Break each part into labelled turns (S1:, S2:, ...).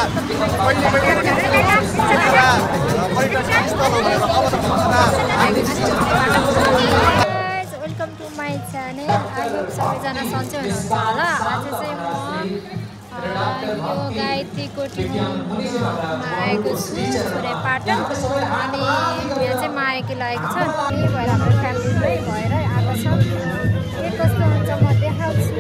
S1: Welcome to my channel. I hope सबैजना सन्चै हुनुहुन्छ होला। आज चाहिँ म यो गायत्रीको टिममा आएको छु छोरेपाटन। अनि यहाँ चाहिँ माइकी लागेको छ, त्यही भएर हाम्रो फ्यामिलीमै भएर आएको छ। के कस्तो हुन्छ म देखाउँछु।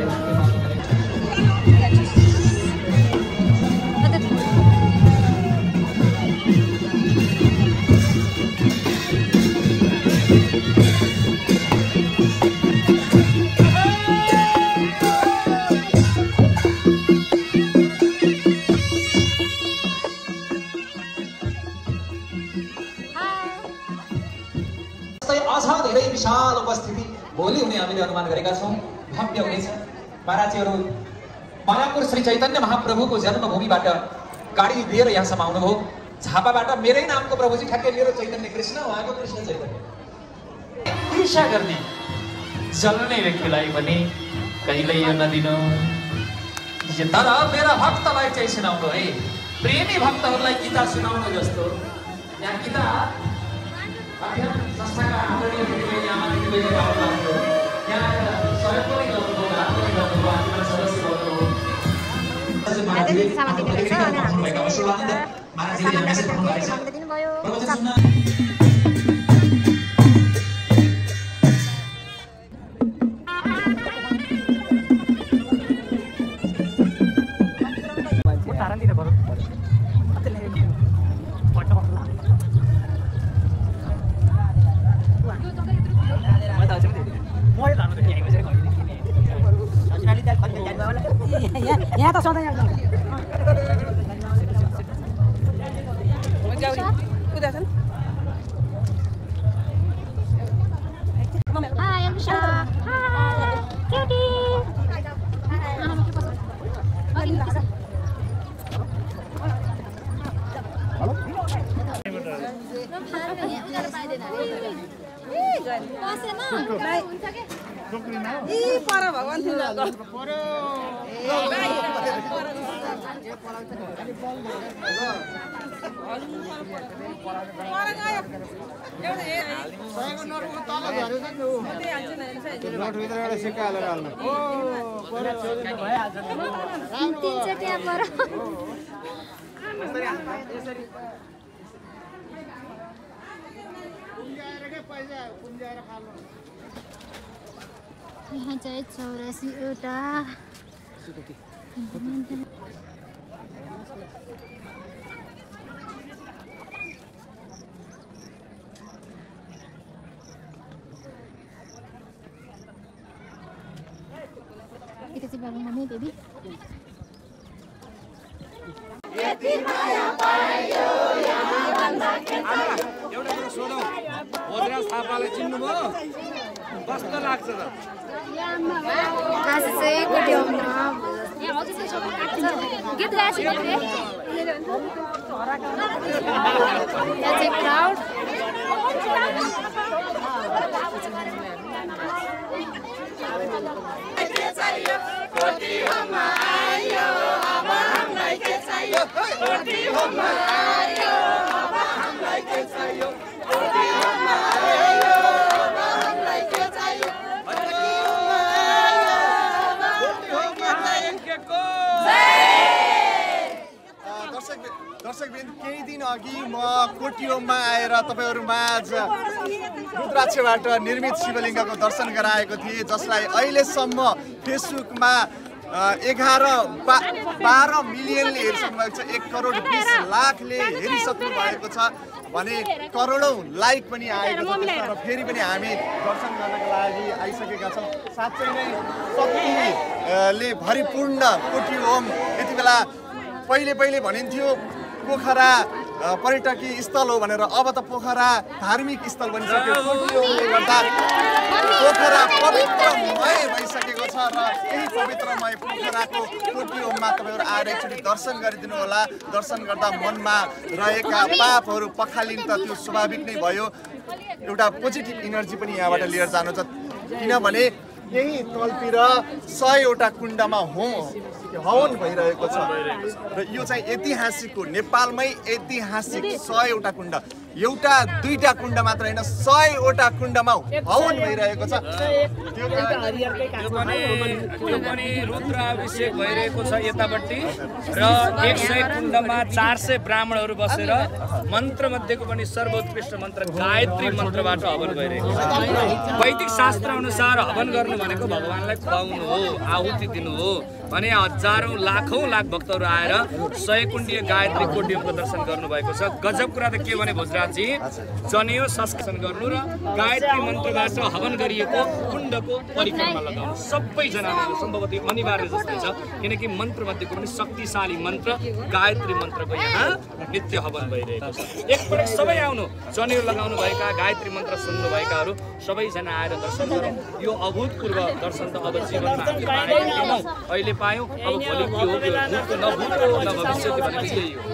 S2: धेरै विशाल उपस्थिति भोलि हुने हामीले अनुमान गरेका छौं। भव्य हुनेछ। महाराजहरू मायापुर श्री चैतन्य महाप्रभुको जन्मभूमिबाट गाडी लिएर यहाँसम्म आउनुभयो। झापाबाट मेरै नामको प्रभुजी ठ्याक्कै लिएर चैतन्य कृष्ण, उहाँको कृष्ण चैतन्य ईर्ष्या गर्ने जल्ने व्यक्तिलाई पनि कहिल्यै यो नदिनु। तर मेरा भक्तलाई चाहिँ सुनाउनु है, प्रेमी भक्तहरूलाई गीता सुनाउनु जस्तो। यहाँ गीता अध्ययन संस्थाका आदरणीय दिदीबहिनी आमा दिदीबहिनीहरू आउनुभएको थियो। यहाँ सहयोग पनि गर्नुभयो, दान पनि गर्नुभयो, आजीवन सदस्य गर्नुभयो।
S3: यहाँ त सधैँ भगवान
S1: यहाँ चाहिँ 84 वटा kita coba ngomongnya baby.
S4: एउटा कुरा सोधौँ, ओद्रा थापालाई चिन्नुभयो? कस्तो लाग्छ त?
S1: आज चाहिँ कुट्योमा गीत गाएको छ यहाँ चाहिँ क्राउड
S5: दर्शकवृन्द, केही दिन अघि म कोटियोममा आएर तपाईहरुमाझ रुद्राक्षबाट निर्मित शिवलिङ्गको दर्शन गराएको थिएँ, जसलाई अहिलेसम्म फेसबुकमा 12 मिलियनले हेरिसक्नु भएको छ। 1 करोड 20 लाखले हेरिसक्नु भएको छ भने करोडौं लाइक पनि आएको छ। त्यसमा फेरि पनि हामी दर्शन गर्नका लागि आइसकेका छौँ। साँच्चै नै शक्तिले भरिपूर्ण कोटियोम। यति बेला पहिले भनिन्थ्यो पोखरा पर्यटकीय स्थल हो भनेर, अब त पोखरा धार्मिक स्थल बनिसक्यो। कोटियोमले गर्दा पोखरा पवित्रमय भइसकेको छ र यही पवित्रमय पोखराको कोटियोममा तपाईहरु आएर एकचोटि दर्शन गरिदिनु होला। दर्शन गर्दा मनमा रहेका पापहरू पखालिन त त्यो स्वाभाविक नै भयो। एउटा पोजिटिभ एनर्जी पनि यहाँबाट लिएर जानु छ, किनभने यही तलतिर 100 वटा कुण्डमा हवन भइरहेको छ र यो चाहिँ ऐतिहासिक हो। नेपालमै ऐतिहासिक 100 वटा कुण्ड, एउटा दुईटा कुण्ड मात्र होइन 100 वटा कुण्डमा हवन भइरहेको छ।
S4: त्यो पनि रुद्राभिषेक भइरहेको छ यतापट्टि र 100 कुण्डमा 400 ब्राह्मणहरू बसेर मन्त्र मध्येको पनि सर्वोत्कृष्ट मन्त्र गायत्री मन्त्रबाट हवन भइरहेको छ। वैदिक शास्त्र अनुसार हवन गर्नु भनेको भगवानलाई खुवाउनु हो, आहुति दिनु हो भने हजारौं लाखौं लाख भक्तहरू आएर 100 कुण्डीय गायत्री कोटियमको दर्शन गर्नुभएको छ। गजब कुरा त के भने भोजराजजी, जनेऊ संस्कार गर्नु र गायत्री मन्त्रबाट हवन गरिएको कुण्डको परिक्रमा लगाउनु सबैजनाले सम्भवतः अनिवार्य जस्तो छ, किनकि मन्त्र मध्येको पनि शक्तिशाली मन्त्र गायत्री मन्त्रको यहाँ नित्य हवन भइरहेको छ। एकपटक सबै आउनु, जनेऊ लगाउनु भएका, गायत्री मन्त्र सुन्नु भएकाहरू सबैजना आएर दर्शन गरौँ। यो अभूतपूर्व दर्शन त अब जीवनमा हामीले पाएका थिएनौँ, अहिले पायौँ। अब भोलि के हो, भूतको नभूतो न भविष्य भनेको यही हो।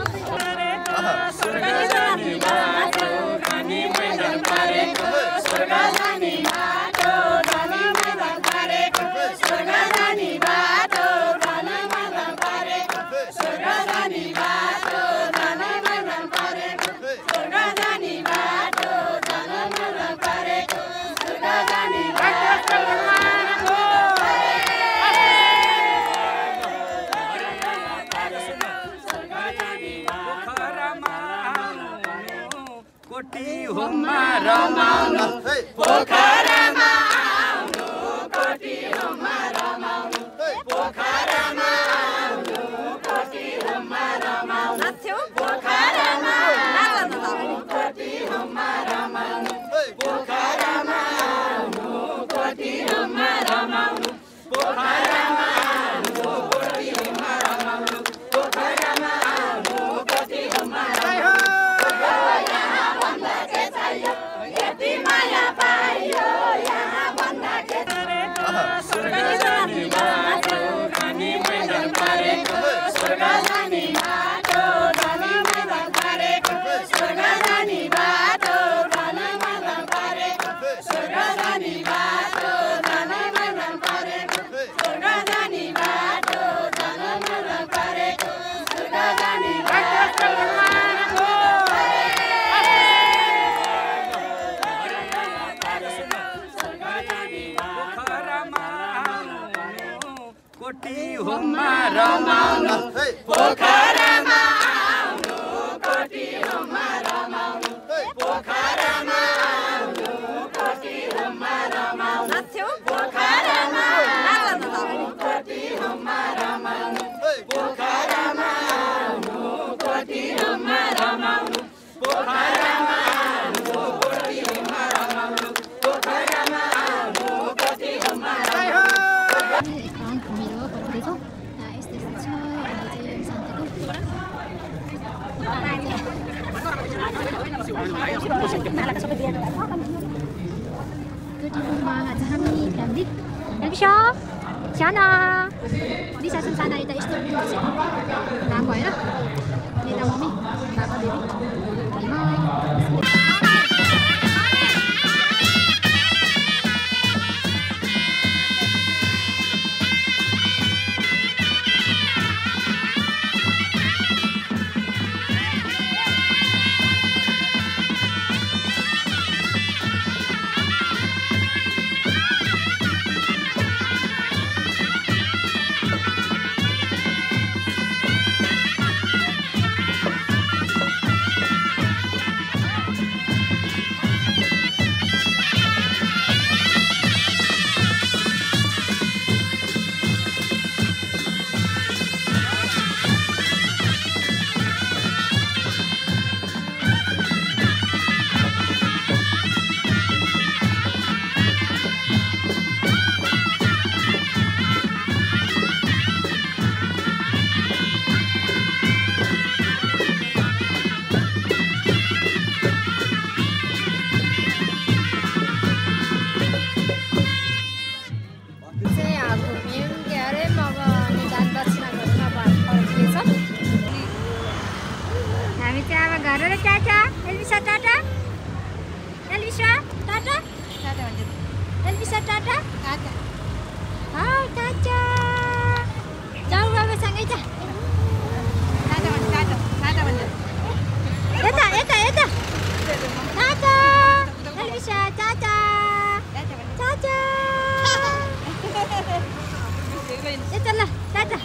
S1: Sana bisa sana itu istri aku ya, ini tamu mi, apa dia? Elvisa Tata? Tata. Oh, Tata. Jauh सँगै छ यता यता यता चाचा नलिसा चाचा चाचा यता ल चाचा